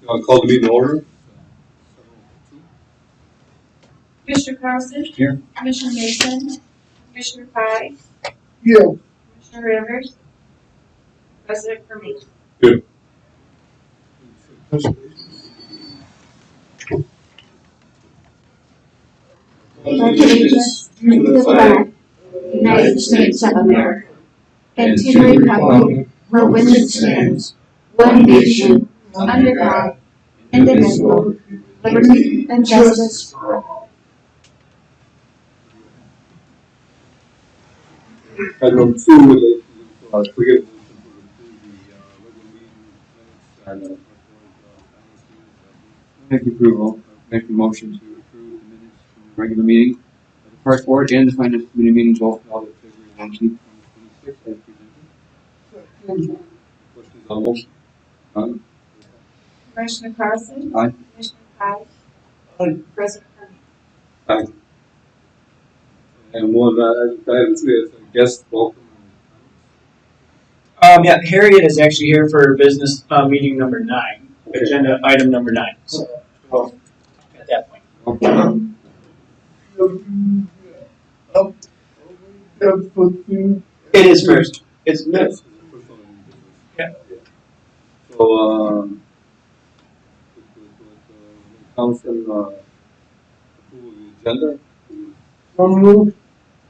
I'll call the meeting to order. Commissioner Carlson? Here. Commissioner Mason? Commissioner Pye? Yeah. Commissioner Rivers? President Kermit? Good. Pledge allegiance to the flag of the United States of America and to the republic for which it stands, one nation, under God, indivisible, liberty and justice for all. Item 2 relates to forgiveness and Thank you, approval. Make the motion to approve the minutes from the regular meeting of the Park Board and the Finance Committee meetings both held at February 19th, 2026 as presented. questions on the motion? None? Commissioner Carlson? Aye. Commissioner Pye? Aye. President Kermit? Aye. And one, item 3 is a guest welcome. Yeah, Harriet is actually here for business meeting number 9, agenda item number 9. So, at that point. It is first. It's Yes. Yeah. So, council approval of the agenda.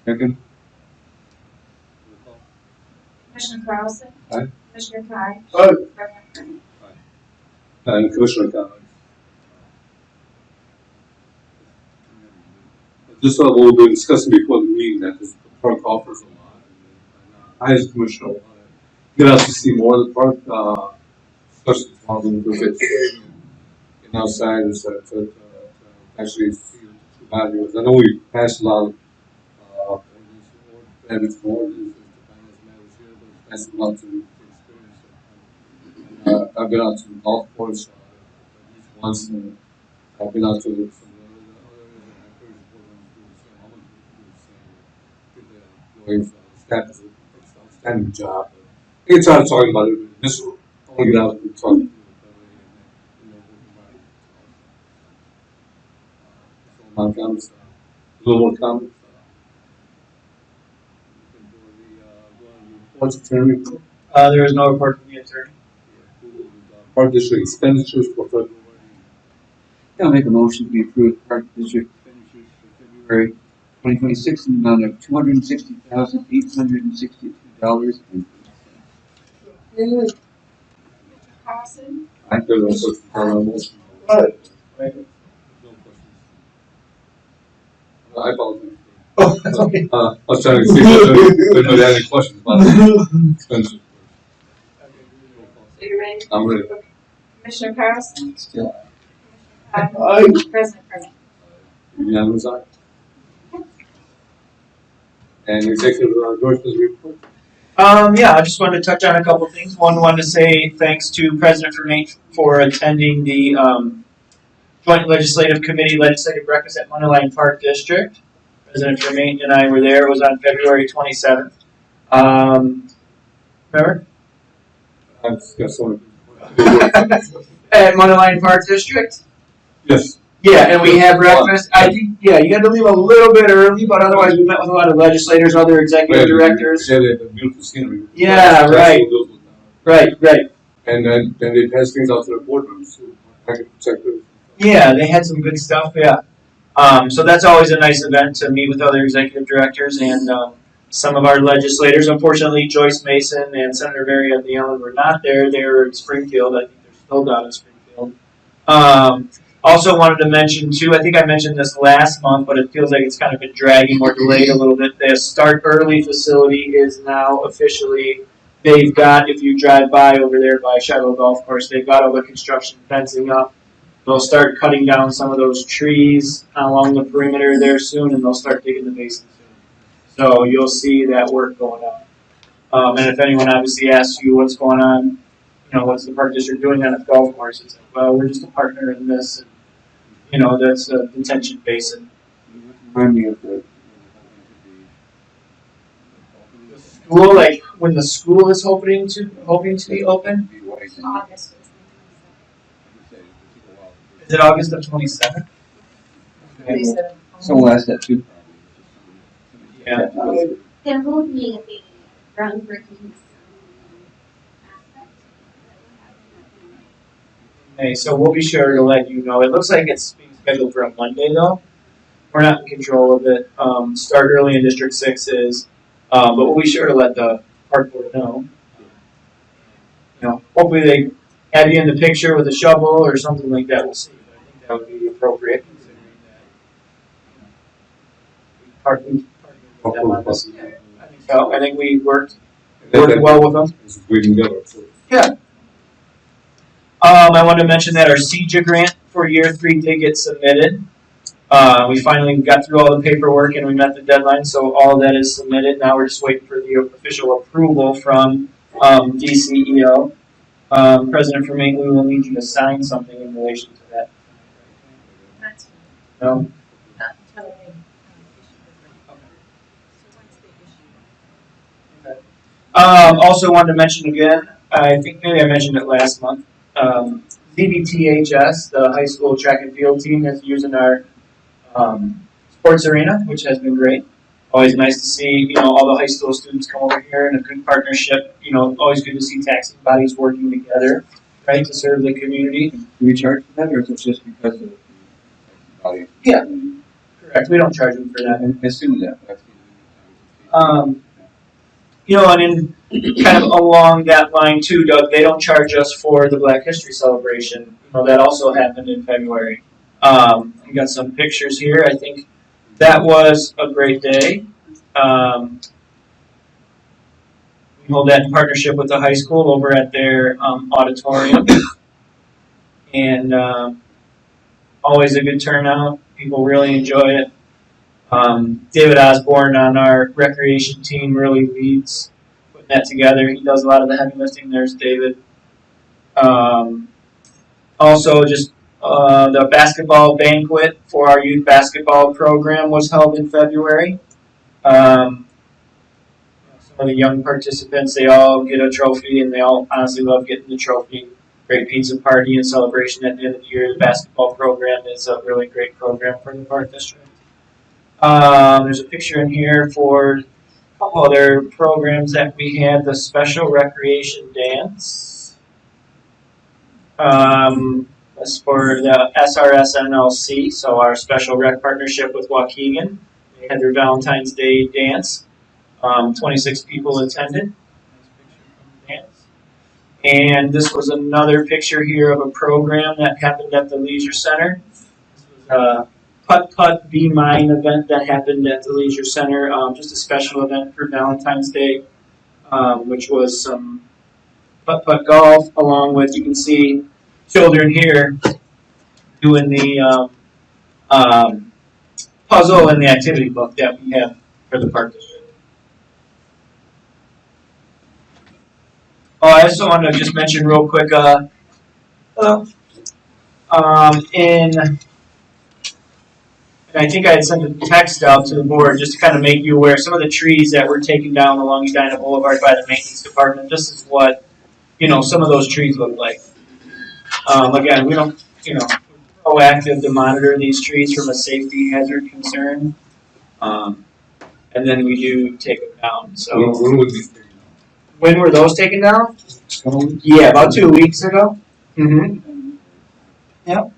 Second. Commissioner Carlson? Aye. Commissioner Pye? Aye. President Kermit? And Commissioner comments. Just what we've been discussing before the meeting, that the park offers a lot. I, as Commissioner, want to get out to see more of the park, especially because it's outside, is to actually see what the true value is. I know we passed a lot of ordinance for the finance matters here, but that's a lot to experience. And, I've been out to the golf course at least once, and I've been out to some of the other areas, staff does an outstanding job. I can try to talk about it in this room. I want to get out and talk to you about it. My comments, a little more comments. What's the term report? There is no report from the attorney. Park district expenditures for February. I'll make a motion to approve Park District expenditures for February 2026 in the amount of $260,862. Carlson? I think there's also a motion. Right. No questions. I apologize. Oh, that's okay. I was trying to see if anybody had any questions about the expenses. So you're ready? I'm ready. Commissioner Carlson? Still. Aye. President Kermit? Unanimous aye. And executive George's report. Yeah, I just wanted to touch on a couple things. One, wanted to say thanks to President Kermit for attending the Joint Legislative Committee legislative breakfast at Moneyline Park District. President Kermit and I were there. It was on February 27th. Remember? I've got some. At Moneyline Park District. Yes. Yeah, and we had breakfast. I think, yeah, you had to leave a little bit early, but otherwise we met with a lot of legislators, other executive directors. Yeah, they have beautiful scenery. Yeah, right. Right. And then they pass things out to the boardrooms. I can protect them. Yeah, they had some good stuff, yeah. So that's always a nice event to meet with other executive directors and some of our legislators. Unfortunately, Joyce Mason and Senator Mary Allen were not there. They were in Springfield. I think they're still down in Springfield. Also wanted to mention, too, I think I mentioned this last month, but it feels like it's kind of been dragging or delayed a little bit. The Start Early facility is now officially, they've got, if you drive by over there by Shiloh Golf Course, they've got all the construction fencing up. They'll start cutting down some of those trees along the perimeter there soon, and they'll start digging the basin soon. So you'll see that work going on. And if anyone obviously asks you what's going on, you know, what's the park district doing on its golf course, it's like, well, we're just a partner in this. And, you know, that's a detention basin. Remind me of the School, like when the school is hoping to be open. August. Is it August the 27th? Okay. So we'll ask that too. Yeah. There will be a groundbreaking aspect. Okay, so we'll be sure to let you know. It looks like it's being scheduled for a Monday though. We're not in control of it. Start early in District 6 is, but we'll be sure to let the park board know. You know, hopefully they have you in the picture with a shovel or something like that. We'll see. But I think that would be appropriate considering that parking with them on this. Yeah, I think so. I think we worked well with them. We can go. Yeah. I wanted to mention that our CJA grant for year 3 did get submitted. We finally got through all the paperwork and we met the deadline, so all of that is submitted. Now we're just waiting for the official approval from DCEO. President Fermain, we will need you to sign something in relation to that. That's No? not until they issue the grant. Also wanted to mention again, I think maybe I mentioned it last month. ZBTHS, the high school track and field team, is using our sports arena, which has been great. Always nice to see, all the high school students come over here in a good partnership. Always good to see taxing bodies working together, right, to serve the community. Do we charge for that, or is it just because of the value? Yeah, correct. We don't charge them for that. I assume that. And in kind of along that line too, Doug, they don't charge us for the Black History Celebration. That also happened in February. We got some pictures here. I think that was a great day. We hold that in partnership with the high school over at their auditorium. And always a good turnout. People really enjoy it. David Osborne on our recreation team really leads putting that together. He does a lot of the heavy lifting. There's David. Also, just the basketball banquet for our youth basketball program was held in February. Some of the young participants, they all get a trophy, and they all honestly love getting the trophy. Great pizza party and celebration at the end of the year. The basketball program is a really great program for the Park District. There's a picture in here for a couple other programs that we had. The Special Recreation Dance. That's for the SRS NLC, so our special rec partnership with Waukegan. They had their Valentine's Day dance. 26 people attended. And this was another picture here of a program that happened at the Leisure Center. This was a Putt-Putt Be Mine event that happened at the Leisure Center, just a special event for Valentine's Day, which was some putt-putt golf, along with, you can see children here doing the puzzle and the activity book that we have for the Park District. Oh, I also wanted to just mention real quick, I think I had sent a text out to the board just to kind of make you aware some of the trees that were taken down along Edina Boulevard by the maintenance department. This is what, some of those trees look like. Again, we don't, proactive to monitor these trees from a safety hazard concern. And then we do take them down. So when were those taken down? Yeah, about 2 weeks ago. Mm-hmm. Yep.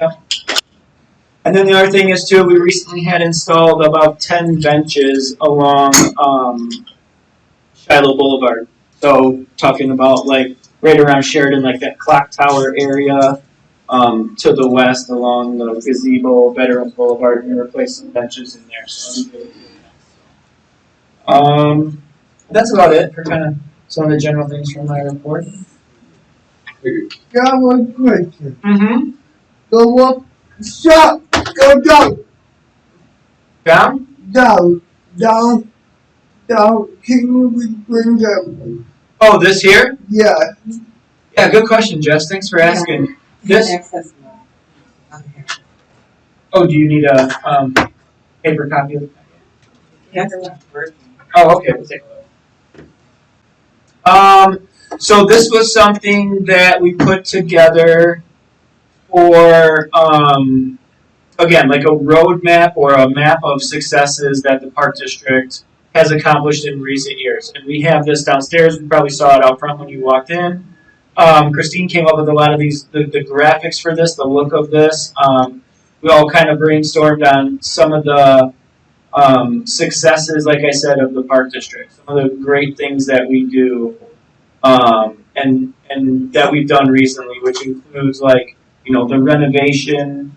Yep. And then the other thing is too, we recently had installed about 10 benches along Shiloh Boulevard. So talking about like right around Sheridan, like that clock tower area, to the west along the gazebo, Veterans Boulevard, and replace some benches in there. So that's about it for kind of some of the general things from my report. Got one question. Mm-hmm. Go up, stop, go down, Down? down. Can you bring them? Oh, this here? Yeah. Yeah, good question, Jess. Thanks for asking. This. Oh, do you need a paper copy of it? Oh, okay. We'll take a look. So this was something that we put together for, again, like a roadmap or a map of successes that the Park District has accomplished in recent years. And we have this downstairs. We probably saw it out front when you walked in. Christine came up with a lot of the graphics for this, the look of this. We all kind of brainstormed on some of the successes, like I said, of the Park District. Some of the great things that we do, and that we've done recently, which includes like the renovation.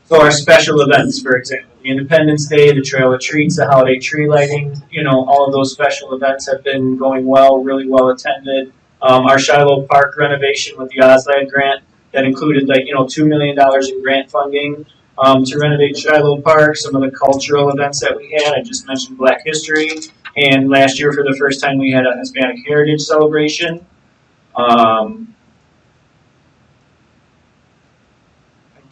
So our special events, for example, the Independence Day, the Trail of Treats, the holiday tree lighting, all of those special events have been going well, really well attended. Our Shiloh Park renovation with the OSLAD grant that included like $2 million in grant funding to renovate Shiloh Park. Some of the cultural events that we had, I just mentioned Black History, and last year for the first time we had a Hispanic Heritage celebration.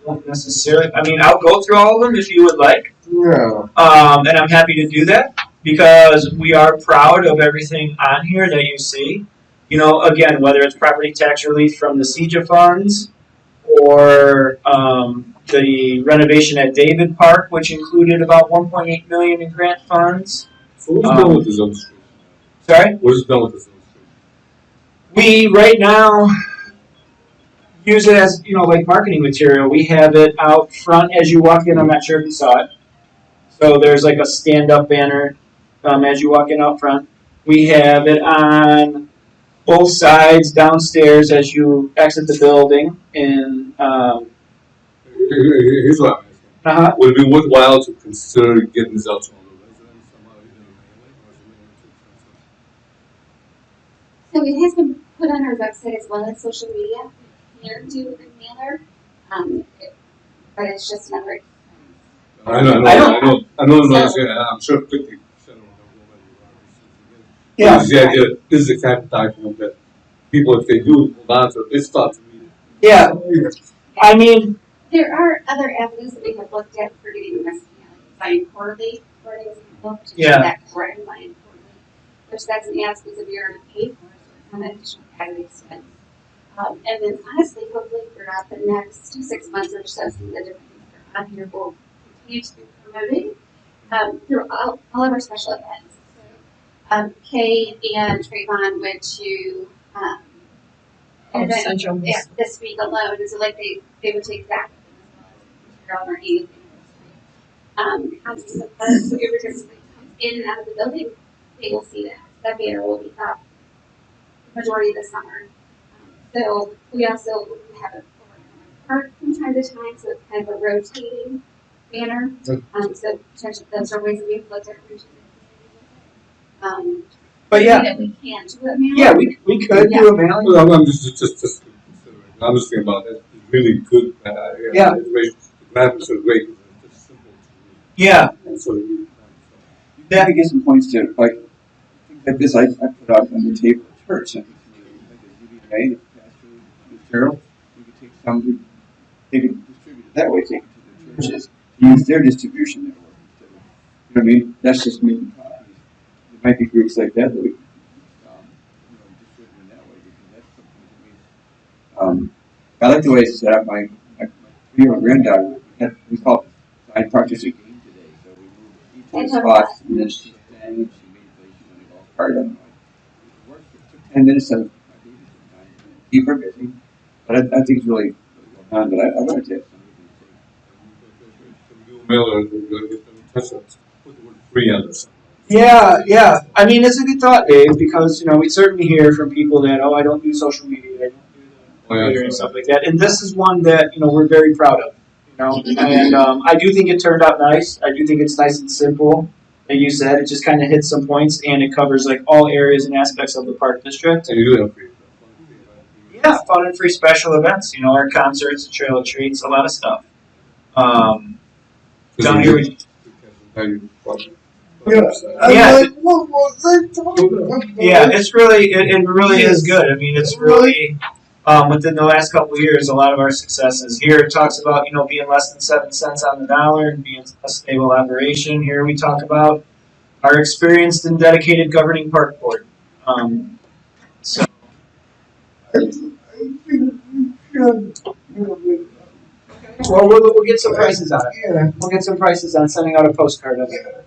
Don't necessarily. I mean, I'll go through all of them if you would like. Yeah. And I'm happy to do that because we are proud of everything on here that you see. Again, whether it's property tax relief from the CEJA funds or the renovation at David Park, which included about $1.8 million in grant funds. So what's done with the zone street? Sorry? What is done with the zone street? We, right now, use it as, like marketing material. We have it out front as you walk in. I'm not sure if you saw it. So there's like a stand-up banner as you walk in out front. We have it on both sides downstairs as you exit the building. And Here's what I'm asking. Would it be worthwhile to consider getting this out to all the residents somehow, either mailing or something? So it has been put on our website as well as social media. We can do a mailer, but it's just another. I know. I'm sure 50% of them yeah, this is the idea. This is the kind of document that people, if they do hold on to it, they start to read it. yeah. I mean, there are other avenues that we have looked at for getting this signed quarterly, for example, to yeah. that correct line quarterly, which that's an aspect of your paid for, so it's an additional added expense. And then honestly, hopefully throughout the next 6 months or so, some of the different things that are on here will continue to be promoted through all of our special events. So, Kay and Trayvon went to Central this week alone, and so like they would take that on our 80th anniversary. So every time somebody comes in and out of the building, they will see that. That banner will be up the majority of the summer. So we also have it park from time to time, so it's kind of a rotating banner. So potentially those are ways that we've looked at reaching the community. But yeah, that we can do a mailing. yeah, we could do a mailing. Well, I'm just considering. I'm just thinking about it. It's really good. Yeah. The graphics are great. It's just simple to read. Yeah. And so you Yeah, to get some points to like this. I put out on the table at church. And like a material. We could take some. They could distribute it that way. Take it to the churches. Use their distribution network. You know what I mean? That's just making copies. There might be groups like that we distribute in that way because that's something that I like the way it's set up. My 3-year-old granddaughter, we call it I practiced a game today, so we moved each of the spots, and then she sang, and she made plays, she won a golf cart. I'm like, it worked. It took 10 minutes of keep her busy, but I think it's really well done. But I wanted to have somebody mailer, put the word free on this. Yeah. I mean, it's a good thought, Dave, because we certainly hear from people that I don't do social media, I don't do Twitter and stuff like that, and this is one that we're very proud of. And I do think it turned out nice. I do think it's nice and simple. Like you said, it just kind of hits some points, and it covers like all areas and aspects of the park district. And you do have free. Yeah, fun and free special events. Our concerts, the Trail of Treats, a lot of stuff. Down here, it's really it really is good. I mean, it's really within the last couple of years, a lot of our successes. Here it talks about being less than 7 cents on the dollar and being a stable operation. Here we talk about our experienced and dedicated governing park board. So I think we should. well, we'll get some prices on it. Yeah. We'll get some prices on sending out a postcard of it.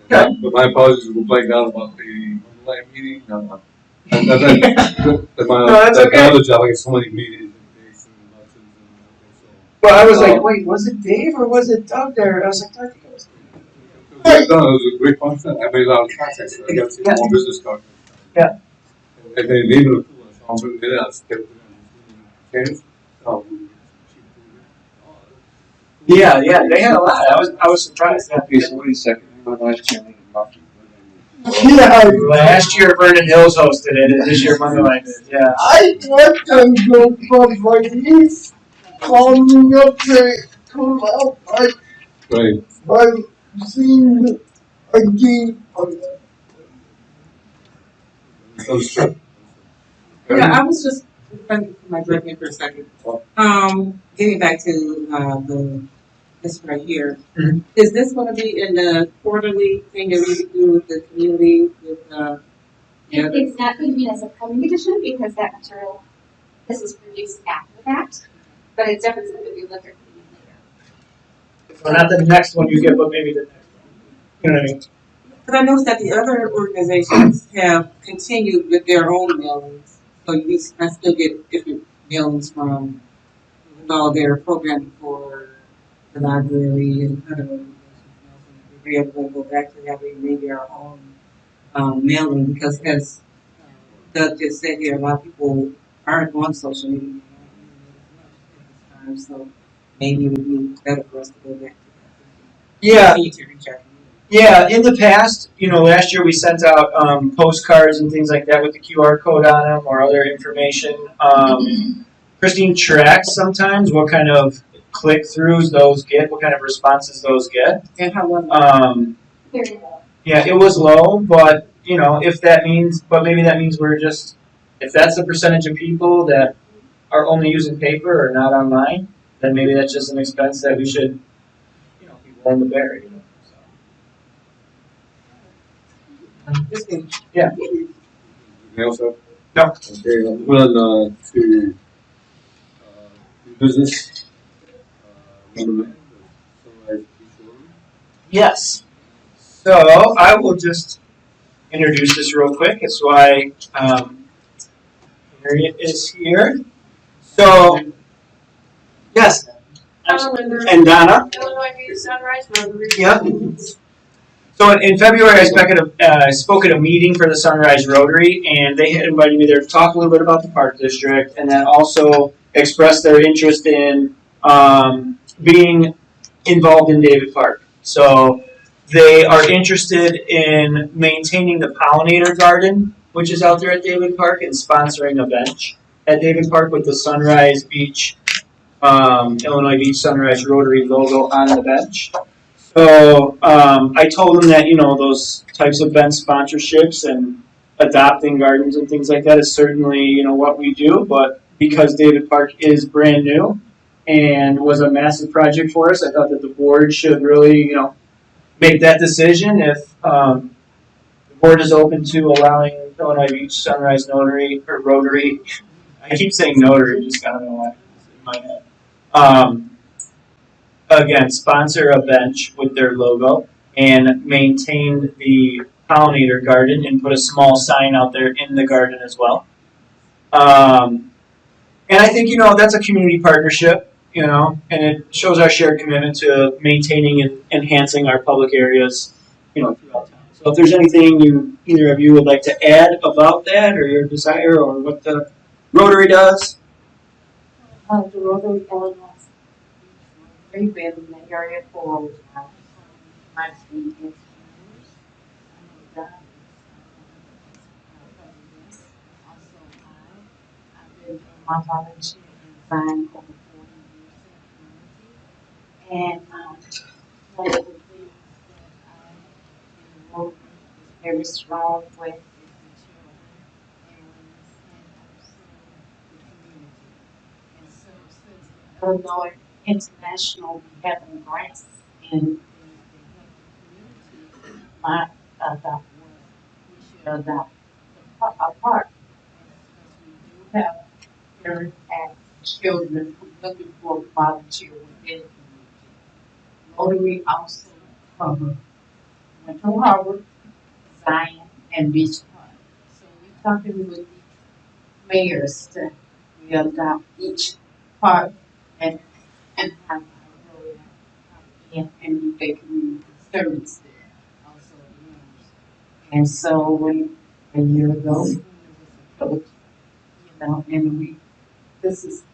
But my apologies, we'll play down about the online meeting. That's okay. That other job, I get so many meetings and dates and elections and so. Well, I was like, wait, was it Dave or was it Doug there? I was like, I think it was. It was a great function. I made a lot of contacts. I got some more business cards. Yeah. And they leave it. So I'm going to change. Yeah, they had a lot. I was surprised. Okay, so wait a second. Last year, Yeah. Last year, Vernon Hills hosted it, and this year, Mundelein did. Yeah. I want them to go from my niece calling me up to come out. Right. I've seen again on that. That was true. Yeah, I was just trying my break in for a second. Getting back to this right here. Mhm. Is this going to be in the quarterly thing that we do with the community? It's not going to be as a coming edition because that material, this was produced after the fact, but it's definitely something we look at later. So not the next one you get, but maybe the next one. You know what I mean? Because I noticed that the other organizations have continued with their own mailings, so I still get different mailings from all their programming for the library and other organizations. We are going to go back to having maybe our own mailing because, as Doug just said here, a lot of people aren't on social media at this time, so maybe it would be better for us to go back to that. Yeah. We need to reach out. Yeah, in the past, last year we sent out postcards and things like that with the QR code on them or other information. Christine tracks sometimes what kind of click-throughs those get, what kind of responses those get. And how long? Very well. Yeah, it was low, but maybe that means we're just, if that's the percentage of people that are only using paper or not online, then maybe that's just an expense that we should, be willing to bear. Yeah. Anything else? No. Okay, I'm going to business. Number 9, Sunrise Beach Road. Yes. So I will just introduce this real quick. It's why Harriet is here. So, yes. And Donna. Illinois Beach Sunrise Rotary. Yep. So in February, I spoke at a meeting for the Sunrise Rotary, and they had invited me there to talk a little bit about the park district, and then also express their interest in being involved in David Park. So they are interested in maintaining the pollinator garden, which is out there at David Park, and sponsoring a bench at David Park with the Sunrise Beach, Illinois Beach Sunrise Rotary logo on the bench. So I told them that those types of bench sponsorships and adopting gardens and things like that is certainly what we do, but because David Park is brand new and was a massive project for us, I thought that the board should really make that decision if the board is open to allowing Illinois Beach Sunrise Rotary. I keep saying notary, just I don't know why it's in my head. Again, sponsor a bench with their logo and maintain the pollinator garden and put a small sign out there in the garden as well. And I think, that's a community partnership, and it shows our shared commitment to maintaining and enhancing our public areas, throughout town. So if there's anything either of you would like to add about that or your desire or what the Rotary does. The Rotary Illinois very bad in that area for last week. I've been my volunteer and signed over 40 years in the community. And one of the things that I in the Rotary is very strong with is the children and also the community. And so since Illinois International, we have grants and my thought was we should adopt a park. We do have parents and children who looking for volunteer within the community. Rotary also cover Winter Harbor, Zion, and Beach Park. So we're talking with the mayors to we adopt each park and have our role and they community service there. Also, and so when a year ago, and this is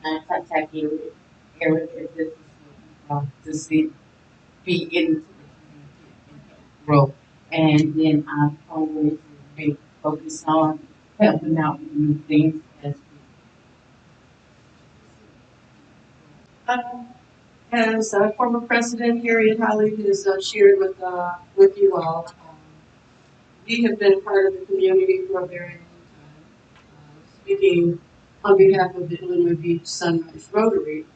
my contact area, this is to see, be in the community and grow. And then I've always been focused on helping out with new things as we. As former President Harriet Holly has shared with you all, we have been part of the community for a very long time. Speaking on behalf of the Illinois Beach Sunrise Rotary,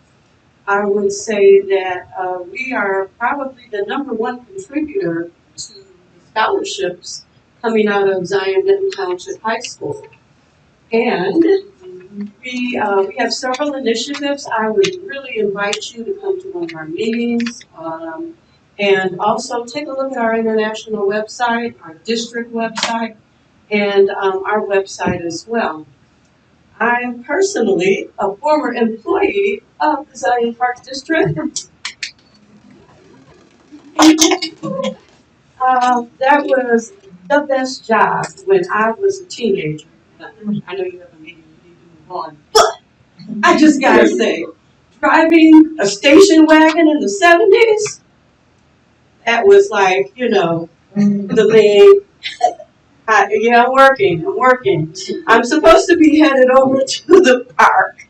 I would say that we are probably the number one contributor to the scholarships coming out of Zion Benton Township High School. And we have several initiatives. I would really invite you to come to one of our meetings. And also take a look at our international website, our district website, and our website as well. I'm personally a former employee of the Zion Park District. That was the best job when I was a teenager. I know you have a meeting, you need to move on. But I just gotta say, driving a station wagon in the 70s, that was like, the thing. Yeah, I'm working. I'm supposed to be headed over to the park,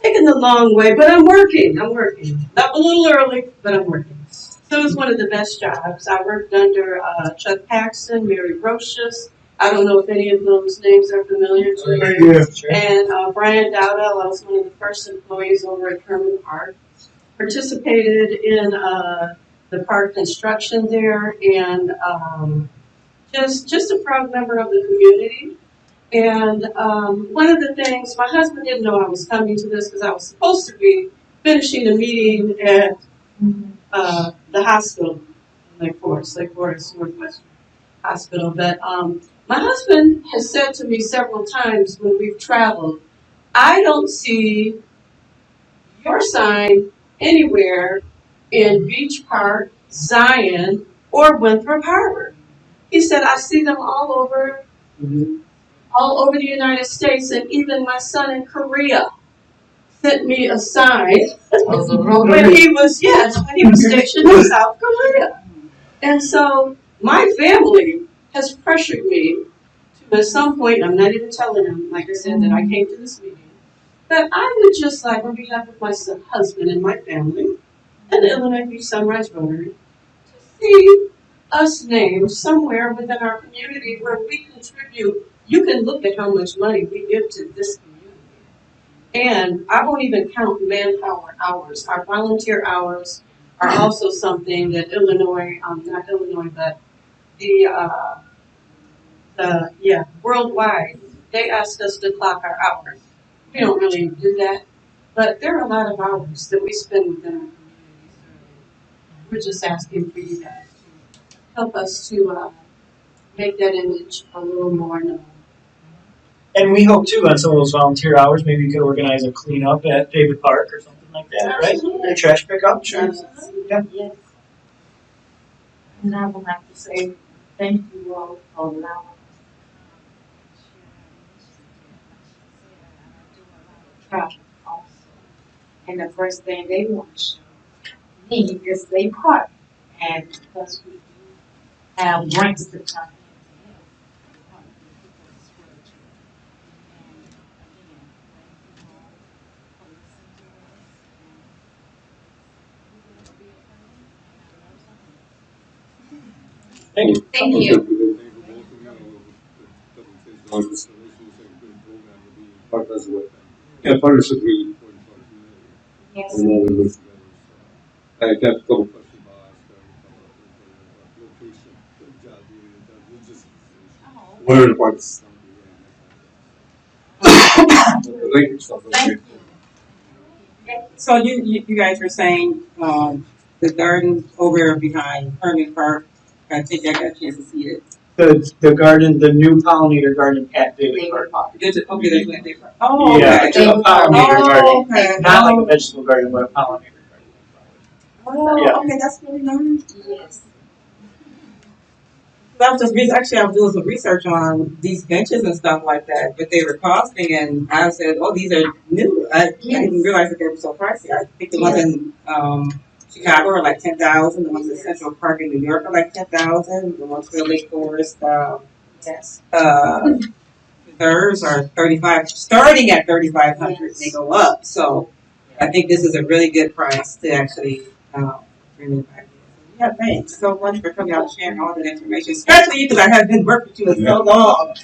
taking the long way, but I'm working. Up a little early, but I'm working. So it was one of the best jobs. I worked under Chuck Paxton, Mary Brocious. I don't know if any of those names are familiar to you. Yeah, sure. And Brian Dowdell, I was one of the first employees over at Kerman Park. Participated in the park construction there, and just a proud member of the community. And one of the things, my husband didn't know I was coming to this because I was supposed to be finishing a meeting at the hospital, Lake Forest Northwestern Hospital. But my husband has said to me several times when we've traveled, I don't see your sign anywhere in Beach Park, Zion, or Winthrop Harbor. He said, I see them all over the United States, and even my son in Korea sent me a sign when he was stationed in South Korea. And so my family has pressured me to, at some point, I'm not even telling him, like I said, that I came to this meeting, that I would just like, on behalf of my husband and my family, and the Illinois Beach Sunrise Rotary, to see us named somewhere within our community where we contribute. You can look at how much money we give to this community. And I won't even count manpower hours. Our volunteer hours are also something that not Illinois, but worldwide, they ask us to clock our hours. We don't really do that, but there are a lot of hours that we spend within our community. So we're just asking for you guys to help us to make that image a little more known. And we hope too on some of those volunteer hours, maybe you could organize a cleanup at David Park or something like that, right? Absolutely. Or a trash pickup, sure. Absolutely. Yeah. Yes. And I would like to say thank you all for allowing us to travel also. And the first thing they want to show me is they park. And because we do have grants to come in to help people's wheelchair. And again, thank you all for listening to us. And we're going to be a Thank you. Thank you. Yeah, partnership is really important for our community. Yes. And all we live together. I got a couple questions about location, job, logistics, where the parks. The lake stuff. So you guys were saying, the garden over behind Herman Park, I think I got a chance to see it. The garden, the new pollinator garden at Dowie Park. Did it, okay, there's one there. Oh, Yeah, okay. a pollinator Oh, garden, okay. not like a vegetable garden, but a pollinator Oh, Yeah. okay, that's really nice. Yes. I was actually I was doing some research on these benches and stuff like that, but they were costing, and I said, "Oh, these are new." I didn't realize that they were so pricey. I think the ones in Chicago are like 10,000. The ones in Central Park in New York are like 10,000. The ones for Lake Forest, Yes. theirs are 35, starting at 3,500. They go up, so I think this is a really good price to actually bring it back. Yeah, thanks so much for coming out and sharing all that information, especially because I have been working with you for so long.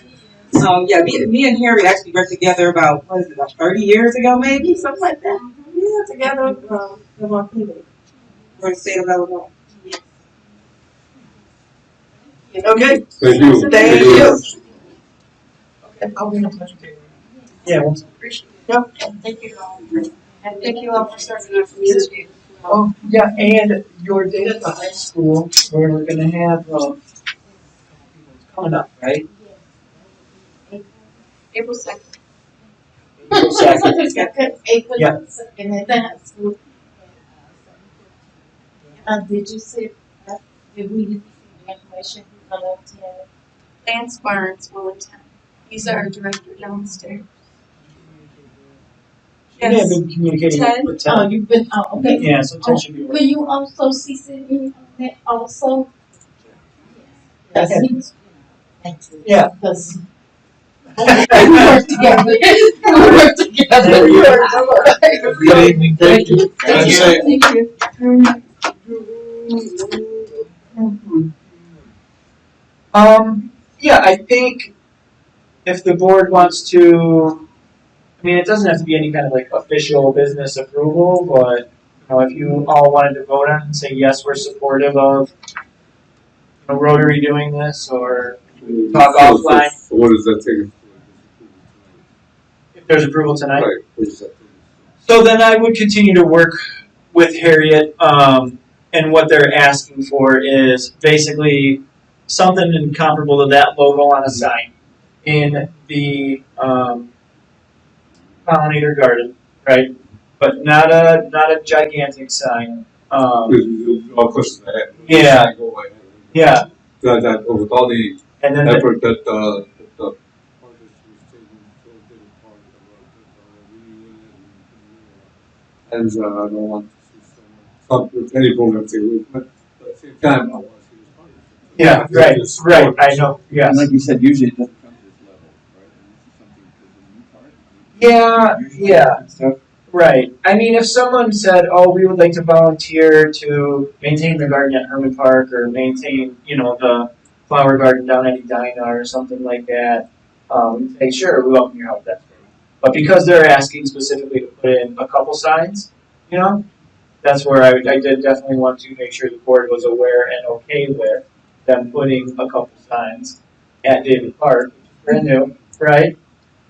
Yeah, me and Harry actually worked together about, what is it, about 30 years ago, maybe, something like that. Yeah, together in Waukegan, for the state of Illinois. Okay. Thank you. Thank you. I'll be in touch with you. Yeah. Appreciate it. Thank you all. And thank you all for serving our community. Oh, yeah, and your day at the high school where we're gonna have, coming up, right? April 2nd. April 2nd. April Yeah. 2nd at the high school. Did you see, did we receive the information from the Lance Barnes will attend. He's our director downstairs. You may have been communicating Ted? with Ted. Oh, you've been, okay. Yeah, so Ted should be Will aware. you also CC me on that also? Okay. Thank you. Yeah. Because we work together. We work together. Good evening. Thank you. Thank you. Thank you. Yeah, I think if the board wants to, I mean, it doesn't have to be any kind of like official business approval, but if you all wanted to vote on it and say, yes, we're supportive of Rotary doing this, or talk offline. So what does that take? If there's approval tonight. Right. What does that take? So then I would continue to work with Harriet, and what they're asking for is basically something comparable to that logo on a sign in the pollinator garden, right? But not a gigantic sign. All questions I had. Yeah. Go ahead. Yeah. That with all the And then effort that the park district is taking to get a part of and I don't want to see some with any program they will, but at the same time I want to see this partnership. yeah, right, right. I know. And Yes. like you said, usually it doesn't come to this level, right? And this is something because of the new part. Yeah, Usually yeah. and stuff. Right. I mean, if someone said, "Oh, we would like to volunteer to maintain the garden at Herman Park or maintain, the flower garden down at Edina or something like that," say, "Sure, we welcome your help." That's great. But because they're asking specifically to put in a couple signs, that's where I did definitely want to make sure the board was aware and okay with them putting a couple signs at David Park, which is brand new, right?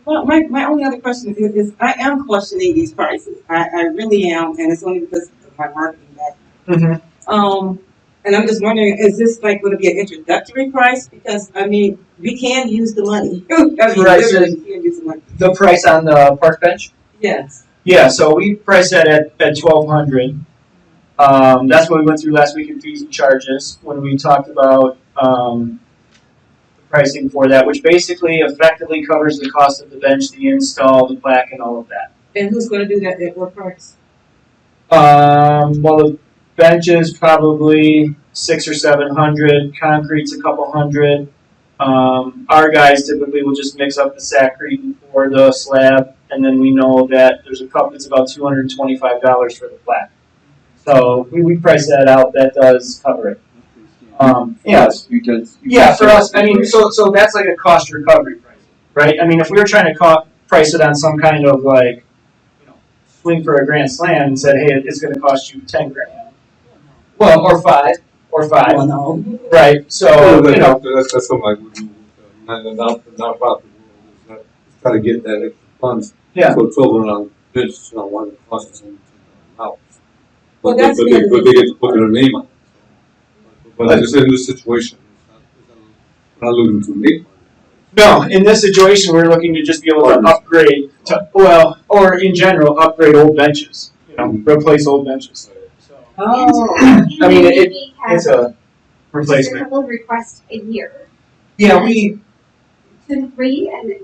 Well, my only other question is I am questioning these prices. I really am, and it's only because of my marketing background. Mm-hmm. And I'm just wondering, is this like going to be an introductory price? Because I mean, we can use the money. I mean, Right, literally, we can use the money. The price on the park bench? Yes. Yeah, so we priced that at $1,200. That's what we went through last week in fees and charges when we talked about the pricing for that, which basically effectively covers the cost of the bench, the install, the plaque, and all of that. And who's going to do that at what price? Well, the bench is probably $600 or $700. Concrete's a couple hundred. Our guys typically will just mix up the Saccrete for the slab, and then we know that there's a couple. It's about $225 for the plaque. So we price that out. That does cover it. Yeah. Yeah, for us, I mean, so that's like a cost recovery price, right? I mean, if we were trying to price it on some kind of like, swing for a grand slam and said, hey, it's going to cost you $10,000, Well, or five. Well, no. Right. So you know. That's something like we do with nonprofit world is that try to get that extra funds. Yeah. So children on benches, one of the costs only $10,000. Well, But that's they get to put their name on it. But I just in this situation, we're not looking to make money. No, in this situation, we're looking to just be able to upgrade, or in general, upgrade old benches. You know, replace old benches. So, Oh. I mean, We have it's a just a replacement. couple of requests a year, Yeah, we. 2 to 3, and then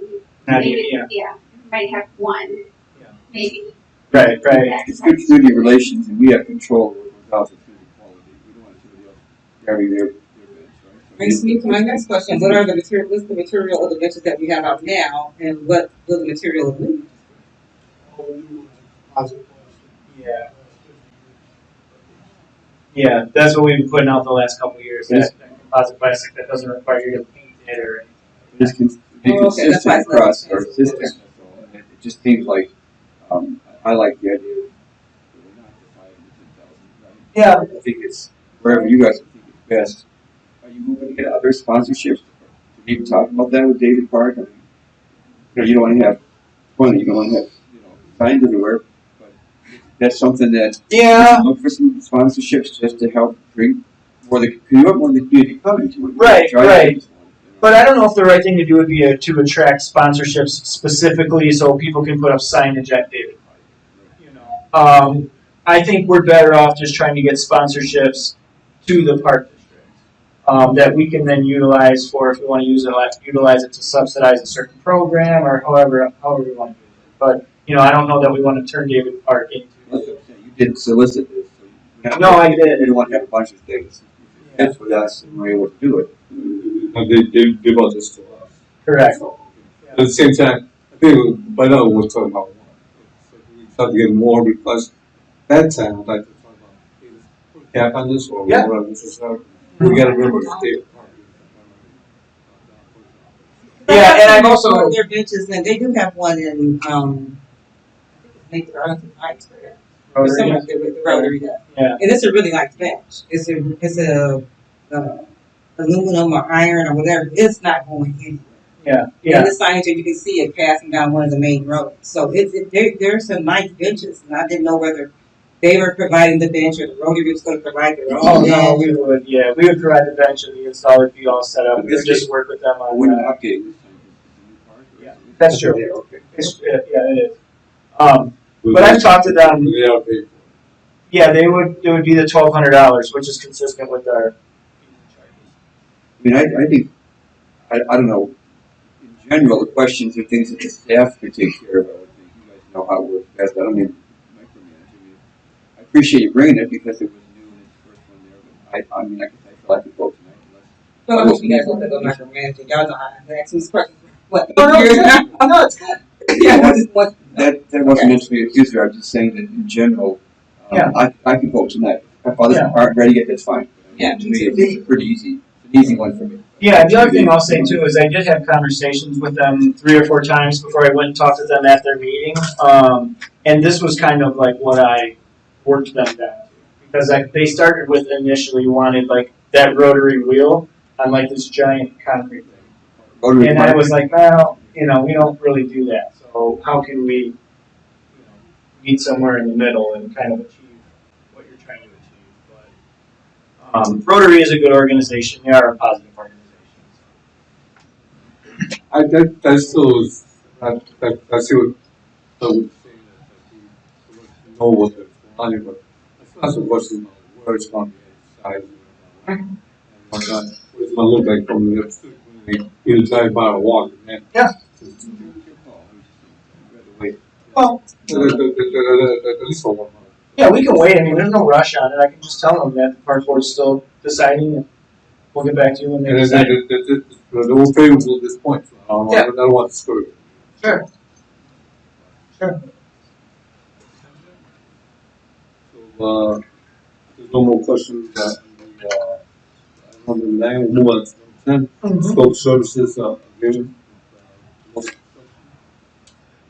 Not maybe, even, yeah. we might have one, Yeah. maybe. Right. It's good community relations, and we have control over the house of food quality. We don't want somebody else grabbing their bench, right? Brings me to my next question. What are the material? What's the material of the benches that we have out now, and what will the material of the Yeah. Yeah, that's what we've been putting out the last couple of years. Yes. That composite plastic that doesn't require you to paint it or anything. It's be Oh, okay, that's why consistent it's across less our expensive. system. And it just seems like, I like the idea of we're not defining the 10,000. Yeah. I think it's wherever you guys think it's best. Are you moving to get other sponsorships? Can you even talk about that with David Park? I mean, you don't want to have fun. You don't want to have signs everywhere. But that's something that look for some sponsorships just to help bring more the you want more of the community coming to it. Right. But I don't know if the right thing to do would be to attract sponsorships specifically so people can put up signage at David Park. You know, I think we're better off just trying to get sponsorships to the park district that we can then utilize for if we want to utilize it to subsidize a certain program or however we want to use it. But I don't know that we want to turn David Park into. You did solicit this. So no, I did. You don't want to have a bunch of things. That's with us, and we're able to do it. And they give all this to us. Correct. So, at the same time, I think by now we're talking about one. So we start to get more because that time I'd like to talk about hey, let's put a cap on this or whatever this is. We got to remember it's David Park. Yeah, and I've also their benches, and they do have one in Nathan Arlington Heights, right? Or something like that with the Rotary. Yeah. And it's a really nice bench. It's a aluminum or iron or whatever. It's not going anywhere. Yeah. And the signage, you can see it passing down one of the main roads. So there's some nice benches, and I didn't know whether they were providing the bench or the Rotary was going to provide their own. Oh no, we would. Yeah, we would provide the bench and the installer fee all set up. We would just work with them on. We're not updating this time. Yeah, that's true. Okay. It is. But I've talked to them. Yeah, they would. It would be the $1,200, which is consistent with our. I mean, I think I don't know. In general, the questions are things that the staff could take care of. I would think you guys know how it works best. I don't mean micromanaging. I appreciate you bringing it because it was new and it's the first one there. But I mean, I feel like we vote tonight. So I hope you guys don't think I'm micromanaging. Y'all know how to ask these questions. What? No, it's good. Yeah, I just want. That wasn't meant to be accused. I'm just saying that in general, I can vote tonight. If others aren't ready yet, that's fine. Yeah, to me, it's pretty easy. It's an easy one for me. Yeah, the other thing I'll say too is I did have conversations with them 3 or 4 times before I went and talked to them at their meeting, and this was kind of like what I worked them down to because they started with initially wanted like that rotary wheel on like this giant concrete thing, and I was like, well, we don't really do that. So how can we, meet somewhere in the middle and kind of achieve what you're trying to achieve? But Rotary is a good organization. They are a positive organization. I still I see what I would say that we know what it's on, but that's a question about where it's going to be size and whatnot. What it's going to look like from the community, either drive by or walk. Yeah. Well, at least for 1 month. Yeah, we can wait. I mean, there's no rush on it. I can just tell them that the park board's still deciding, and we'll get back to you when they decide. They're all favorable at this point. I don't want to screw it. Sure. So, there's no more questions. On the line, we'll move on to 10. Scope services agreement.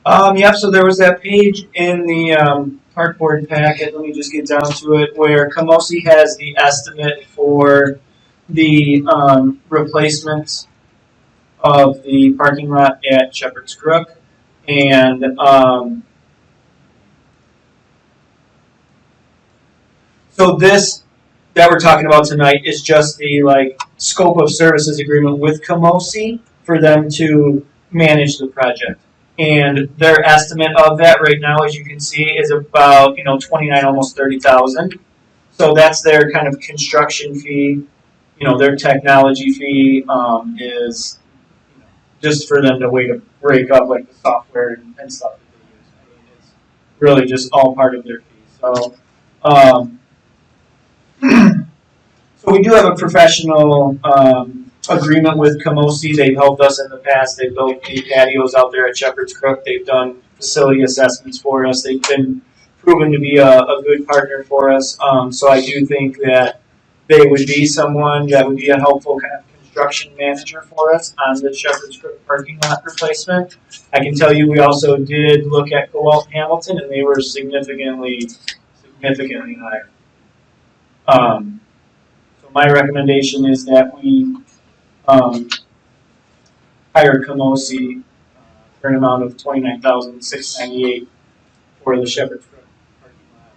Yep, so there was that page in the park board packet, let me just get down to it, where Camosi has the estimate for the replacement of the parking lot at Shepherd's Crook. And so this that we're talking about tonight is just the scope of services agreement with Camosi for them to manage the project. And their estimate of that right now, as you can see, is about 29, almost 30,000. So that's their kind of construction fee. Their technology fee is just for them to way to break up like the software and stuff that they use. I mean, it's really just all part of their fee. So. So we do have a professional agreement with Camosi. They've helped us in the past. They've built the patios out there at Shepherd's Crook. They've done facility assessments for us. They've been proven to be a good partner for us. So I do think that they would be someone that would be a helpful kind of construction manager for us on the Shepherd's Crook parking lot replacement. I can tell you we also did look at Gowalt Hamilton, and they were significantly higher. So my recommendation is that we hire Camosi for an amount of $29,698 for the Shepherd's Crook parking lot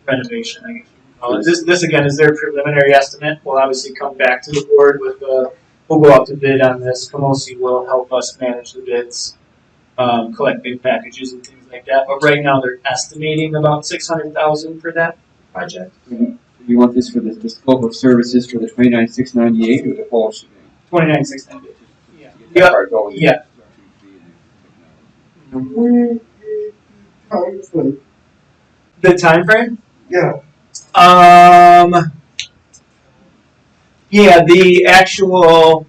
renovation. I guess you can call it. This again is their preliminary estimate. We'll obviously come back to the board with we'll go out to bid on this. Camosi will help us manage the bids, collect bid packages and things like that. But right now they're estimating about $600,000 for that project. Mm-hmm. You want this for the scope of services for the 29,698 or the whole shebang? 29,698. Yeah. To get that part going. Yeah. The time frame? Yeah. Yeah, the actual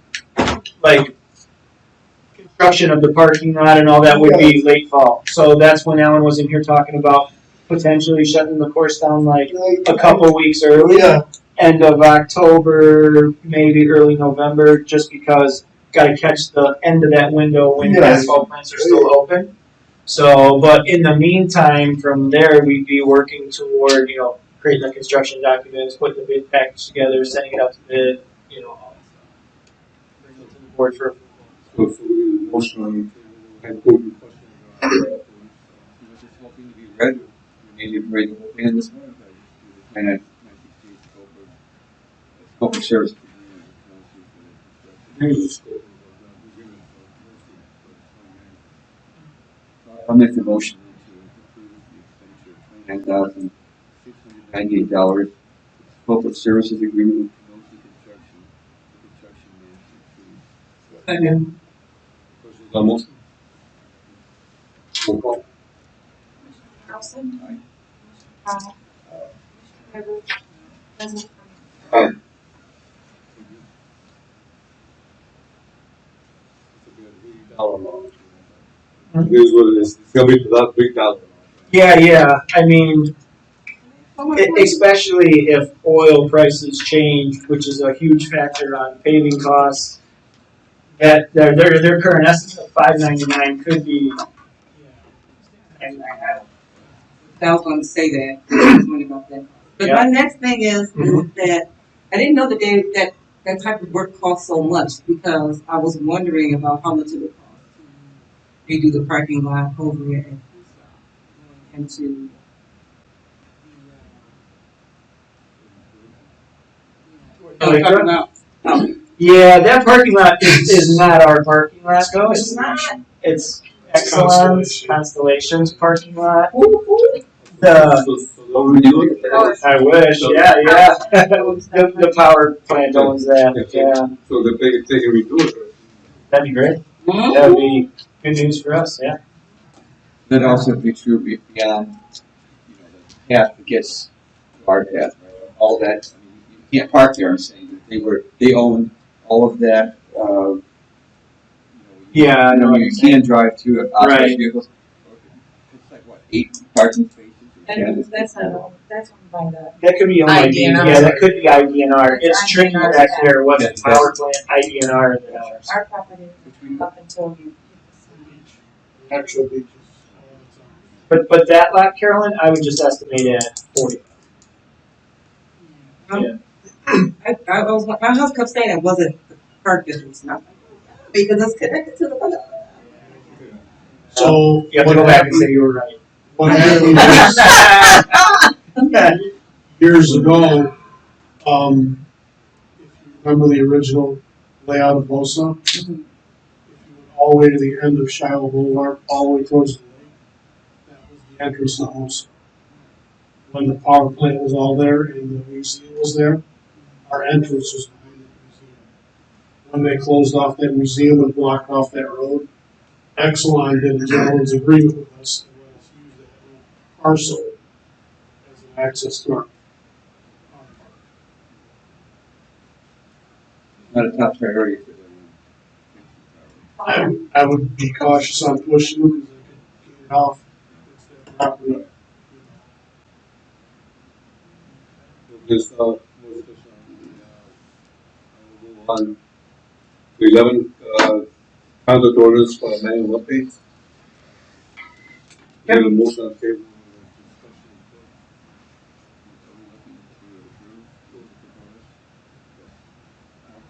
construction of the parking lot and all that would be late fall. So that's when Alan was in here talking about potentially shutting the course down a couple weeks early. Yeah. End of October, maybe early November, just because got to catch the end of that window when asphalt plants are still open. So, but in the meantime, from there, we'd be working toward, creating the construction documents, putting the bid package together, sending it out to bid, all that stuff. Bring it to the board for approval. So we emotionally and put questions on He was just hoping to be ready. Maybe ready to open in this morning. And I scope of service. here's the scope of the agreement for I'll make the motion to approve the expenditure of $29,698 scope of services agreement with Camosi Construction management. Second. questions on motion. Roll call. Carlson? Aye. President Aye. Dollar amount. It is what it is. It's gonna be that big dollar amount. Yeah. I mean, especially if oil prices change, which is a huge factor on paving costs. That their current estimate of $599 could be. I was going to say that. I was wondering about that. But my next thing is that I didn't know that that type of work costs so much, because I was wondering about how much it would cost to redo the parking lot over at and to Yeah, that parking lot is not our parking lot though. It's not. It's Excellence Constellation's parking lot. I wish, yeah. the power plant owns that, yeah. So that they can redo it. That'd be great. That would be good news for us, yeah. That also be true beyond, the path that gets to our path, right? All that, you can't park there, I'm saying, that they own all of that, Yeah, I know. you can drive to it, Right. vehicles. It's like, what, 8 parking spaces? That's owned by the. That could be owned by IDNR. Yeah, that could be IDNR. It's tricky IDNR, back there, what's yeah. the power plant, IDNR, and ours. Our property up until you. Actual beaches. But that lot, Carolyn, I would just estimate at 40. Yeah. My house kept saying it wasn't the park district's not because it's connected to the other. So. You have to go back and say you were right. What happened was, years ago, if you remember the original layout of Bosa, if you went all the way to the end of Shiloh Boulevard, all the way towards the lake, that was the entrance to Bosa. When the power plant was all there and the museum was there, our entrance was behind the museum. When they closed off that museum and blocked off that road, Exelon did a gentleman's agreement with us and let us use that parcel as an access to our Not a top priority for them. I would be cautious on pushing them because they could get it off. It's their property. Just, more discussion on the 11, conduct orders for manual updates. Get a motion on the table.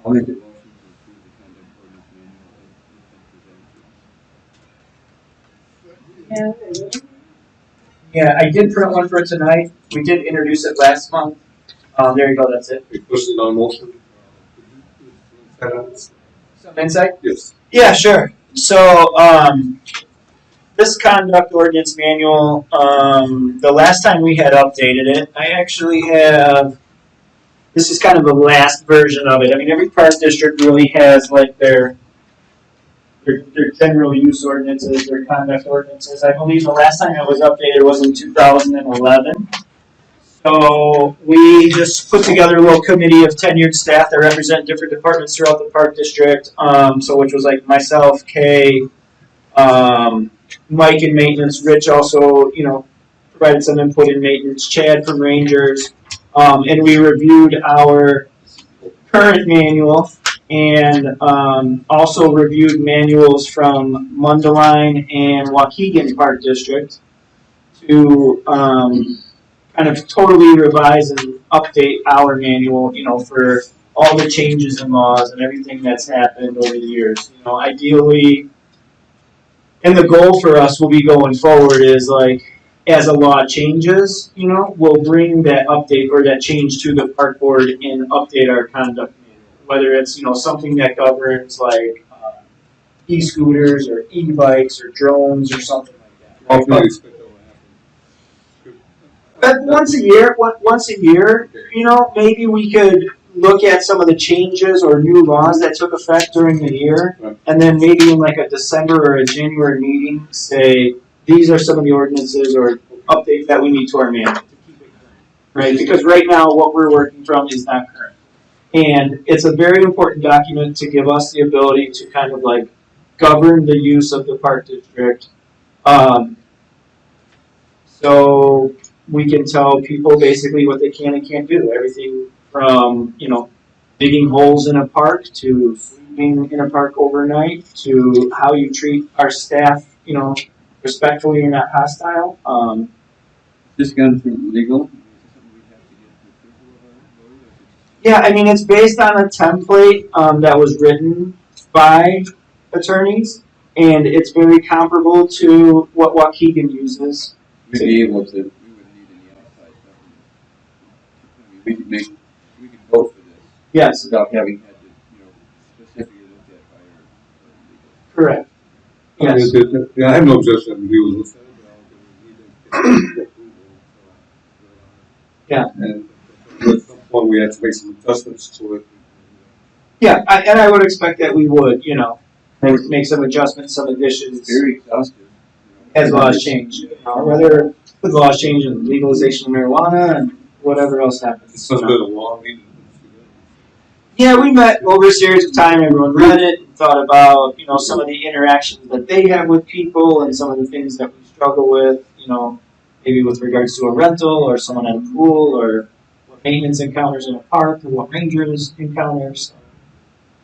I'll make the motion to approve the conduct ordinance manual as presented. Yeah, I did print one for tonight. We did introduce it last month. There you go, that's it. A question on motion. Some insight? Yes. Yeah, sure. So, this conduct ordinance manual, the last time we had updated it, I actually have, this is kind of the last version of it. I mean, every park district really has like their general use ordinances, their conduct ordinances. I believe the last time it was updated was in 2011. So we just put together a little committee of tenured staff that represent different departments throughout the park district. So which was like myself, Kay, Mike in maintenance, Rich also, provided some input in maintenance, Chad from Rangers, and we reviewed our current manual and also reviewed manuals from Mundelein and Waukegan Park District to kind of totally revise and update our manual, for all the changes in laws and everything that's happened over the years. Ideally, and the goal for us will be going forward is like, as a law changes, we'll bring that update or that change to the park board and update our conduct manual. Whether it's, something that governs like e-scooters or e-bikes or drones or something like that. How can we expect that will happen? But once a year, maybe we could look at some of the changes or new laws that took effect during the year, Right. and then maybe in like a December or a January meeting, say these are some of the ordinances or updates that we need to our manual to keep it current, right? Because right now what we're working from is not current, and it's a very important document to give us the ability to kind of like govern the use of the park district. So we can tell people basically what they can and can't do. Everything from, digging holes in a park to sleeping in a park overnight to how you treat our staff, respectfully and not hostile. Just gone through legal. Yeah, I mean, it's based on a template that was written by attorneys, and it's very comparable to what Waukegan uses. We'd be able to, we wouldn't need any outside government. I mean, we could vote for this. Yes. Without having had to, specifically look at by our legal. Correct. Yes. Yeah, I have no objection. We will look at it, but I'll need to approval. Yeah. And at some point we have to make some adjustments to it. Yeah, and I would expect that we would, make some adjustments, some additions Very exhaustive. as laws change. Whether the laws change in legalization of marijuana and whatever else happens. It's such a long meeting. Yeah, we met over a series of time. Everyone read it and thought about, some of the interactions that they have with people and some of the things that we struggle with, maybe with regards to a rental or someone at a pool or what maintenance encounters in a park or what rangers encounters.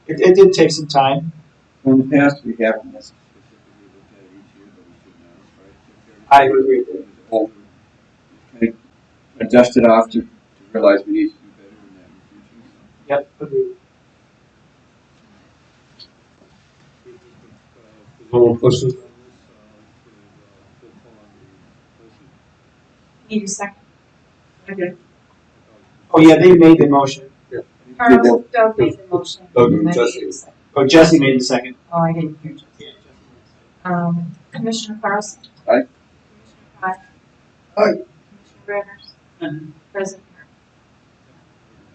It did take some time. In the past, we haven't necessarily looked at it each year, but we should now, right? I would agree with that. Well, kind of dust it off to realize we need to do better in that in the future. Yep, agreed. No more questions on this? Roll call on the motion. Need a second. Okay. Oh, yeah, they made the motion. Carl, Doug made the motion. Doug and and I Jesse. made the second. Oh, Jesse made the second. Oh, I didn't hear Jesse. Commissioner Carlson. Aye. Commissioner Pye. Aye. Commissioner Rivers. Mhm. President Martin.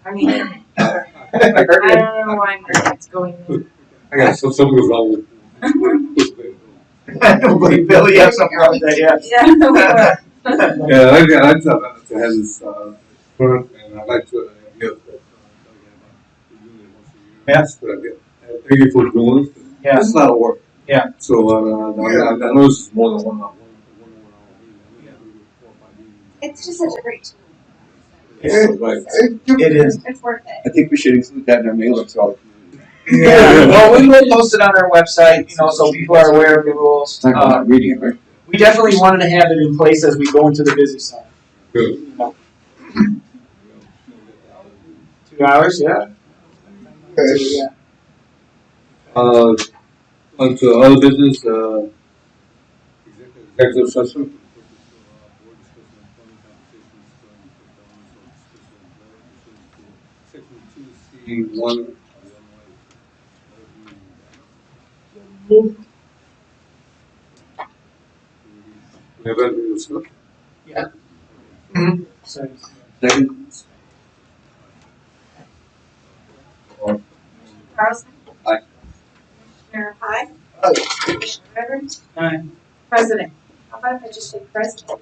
I mean, I I don't know why my head's going in. I got something was wrong with. don't blame Billy, you have something wrong with that, yeah. Yeah, I thought that to have this, current, and I'd like to give that, doing it once a year. Yeah. That's what I did. Thank you for doing this. Yeah. It's a lot of work. Yeah. So, I know this is more than one hour. We have to do 4 or 5 meetings. It's just such a great tool. Right. It is. It's worth it. I think we should include that in our mailing to all the community. Yeah, well, we will post it on our website, so people are aware of the rules. It's not about reading it, right? We definitely wanted to have it in place as we go into the busy summer. Good. 2 hours, yeah. Okay. On to other business, executive session. Section 2C1. We have anything to discuss? Yeah. So, Second? Carlson. Aye. Commissioner Pye. Aye. Commissioner Rivers. Aye. President. How about if I just say president?